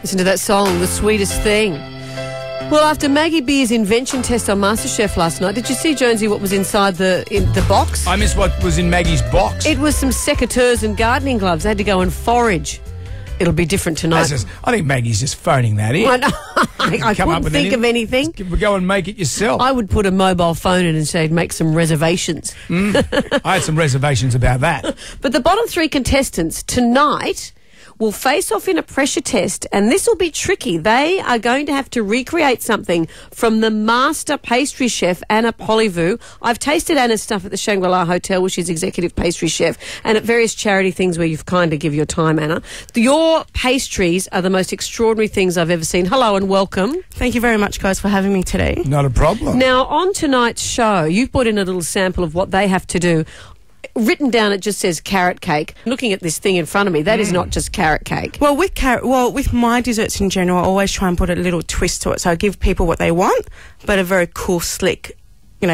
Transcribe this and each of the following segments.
Listen to that song, The Sweetest Thing. Well, after Maggie Beer's invention test on Masterchef last night, did you see, Jonesy, what was inside the box? I missed what was in Maggie's box. It was some secateurs and gardening gloves. They had to go and forage. It'll be different tonight. I think Maggie's just phoning that in. I couldn't think of anything. Go and make it yourself. I would put a mobile phone in and say, make some reservations. I had some reservations about that. But the bottom three contestants tonight will face off in a pressure test, and this will be tricky. They are going to have to recreate something from the master pastry chef, Anna Polyviou. I've tasted Anna's stuff at the Shangri-La Hotel, where she's executive pastry chef, and at various charity things where you've kind of give your time, Anna. Your pastries are the most extraordinary things I've ever seen. Hello and welcome. Thank you very much, guys, for having me today. Not a problem. Now, on tonight's show, you've put in a little sample of what they have to do. Written down, it just says carrot cake. Looking at this thing in front of me, that is not just carrot cake. Well, with my desserts in general, I always try and put a little twist to it. So I give people what they want, but a very cool, slick,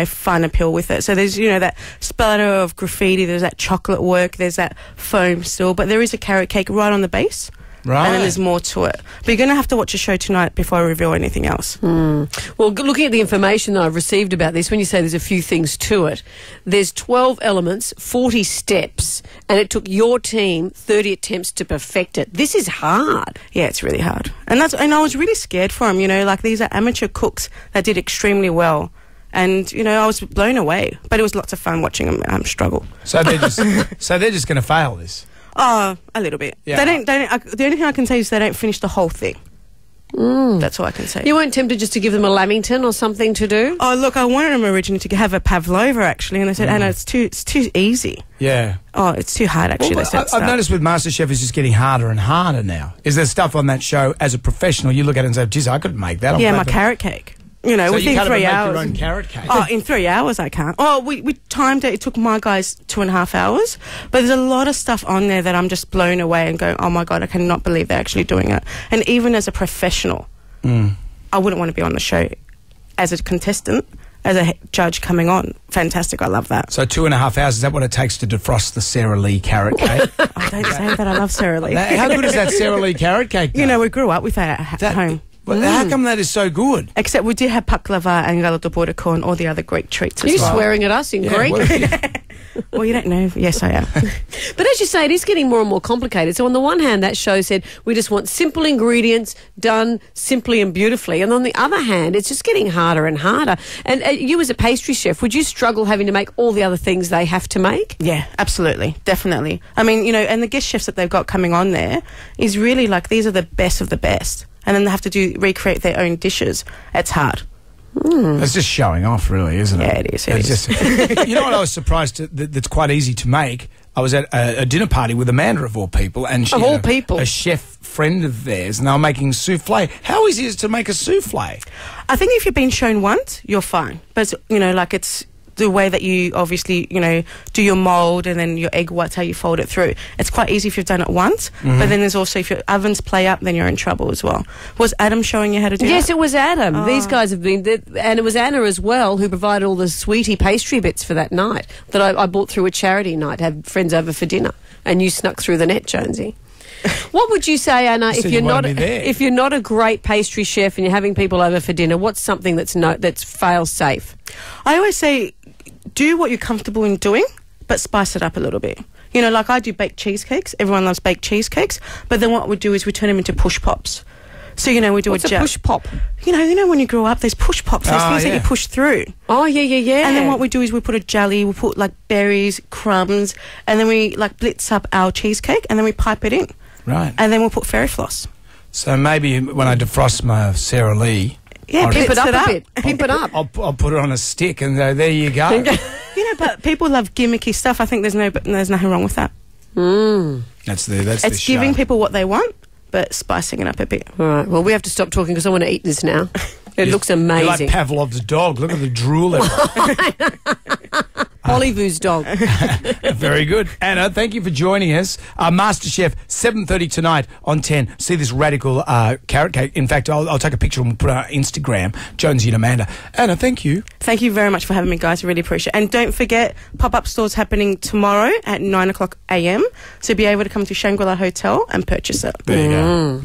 fun appeal with it. So there's, that splatter of graffiti, there's that chocolate work, there's that foam still, but there is a carrot cake right on the base. Right. And then there's more to it. But you're going to have to watch a show tonight before I reveal anything else. Well, looking at the information that I've received about this, when you say there's a few things to it, there's 12 elements, 40 steps, and it took your team 30 attempts to perfect it. This is hard. Yeah, it's really hard. And I was really scared for them, these are amateur cooks that did extremely well. And, I was blown away. But it was lots of fun watching them struggle. So they're just going to fail this? Oh, a little bit. Yeah. The only thing I can say is they don't finish the whole thing. That's all I can say. You weren't tempted just to give them a lamington or something to do? Oh, look, I wanted them originally to have a pavlova, actually, and they said, Anna, it's too easy. Yeah. Oh, it's too hard, actually. Well, I've noticed with Masterchef it's just getting harder and harder now. Is there stuff on that show, as a professional, you look at it and say, geez, I could make that. Yeah, my carrot cake. So within you can't 3 even hours. make your own carrot cake? Oh, in 3 hours I can't. Oh, we timed it. It took my guys 2.5 hours. But there's a lot of stuff on there that I'm just blown away and going, oh my God, I cannot believe they're actually doing it. And even as a professional, I wouldn't want to be on the show as a contestant, as a judge coming on. Fantastic, I love that. So 2.5 hours, is that what it takes to defrost the Sara Lee carrot cake? Oh, don't say that, I love Sara Lee. How good is that Sara Lee carrot cake, though? We grew up with that at home. Well, how come that is so good? Except we did have baklava and galata bordeaux and all the other Greek treats Are as you well. swearing at us in Greek? Well, you don't know. Yes, I am. But as you say, it is getting more and more complicated. So on the one hand, that show said we just want simple ingredients done simply and beautifully. And on the other hand, it's just getting harder and harder. And you as a pastry chef, would you struggle having to make all the other things they have to make? Yeah, absolutely. Definitely. I mean, and the guest chefs that they've got coming on there is really like these are the best of the best. And then they have to recreate their own dishes. It's hard. It's just showing off, really, isn't it? Yeah, it is. It is. Just, you know what I was surprised that's quite easy to make? I was at a dinner party with Amanda, of all people, and she a chef friend of theirs, and they were making souffle. How easy is it to make a souffle? I think if you've been shown once, you're fine. But, it's the way that you obviously, do your mould and then your egg whites, how you fold it through. It's quite easy if you've done it once, but then there's also, if your ovens play up, then you're in trouble as well. Was Adam showing you how to do that? Yes, it was Adam. Oh. These guys have been, and it was Anna as well who provided all the sweetie pastry bits for that night that I bought through a charity night, had friends over for dinner, and you snuck through the net, Jonesy. What would you say, Anna, if you're not a great pastry chef and you're having people over for dinner, what's something that's fail safe? I always say, do what you're comfortable in doing, but spice it up a little bit. Like I do baked cheesecakes. Everyone loves baked cheesecakes. But then what we do is we turn them into push pops. So, we do What's a push pop? You know when you grow up, there's push pops. There's things that you push through. Oh, yeah. And then what we do is we put a jelly, we put berries, crumbs, and then we blitz up our cheesecake and then we pipe it in. Right. And then we'll put fairy floss. So maybe when I defrost my Sara Lee... Yeah, pimp it up a bit. Pimp it up. I'll put it on a stick and go, there you go. But people love gimmicky stuff. I think there's nothing wrong with that. That's it's giving people what they want, but spicing it up a bit. All right. Well, we have to stop talking because I want to eat this now. It looks amazing. You're like Pavlov's dog. Look at the drool level. Polyviou's dog. Very good. Anna, thank you for joining us. Masterchef, 7:30 tonight on 10. See this radical carrot cake. In fact, I'll take a picture and we'll put it on Instagram. Jonesy and Amanda. Anna, thank you. Thank you very much for having me, guys. I really appreciate it. And don't forget, pop-up stores happening tomorrow at 9 o'clock a.m. So be able to come to Shangri-La Hotel and purchase it. There you go.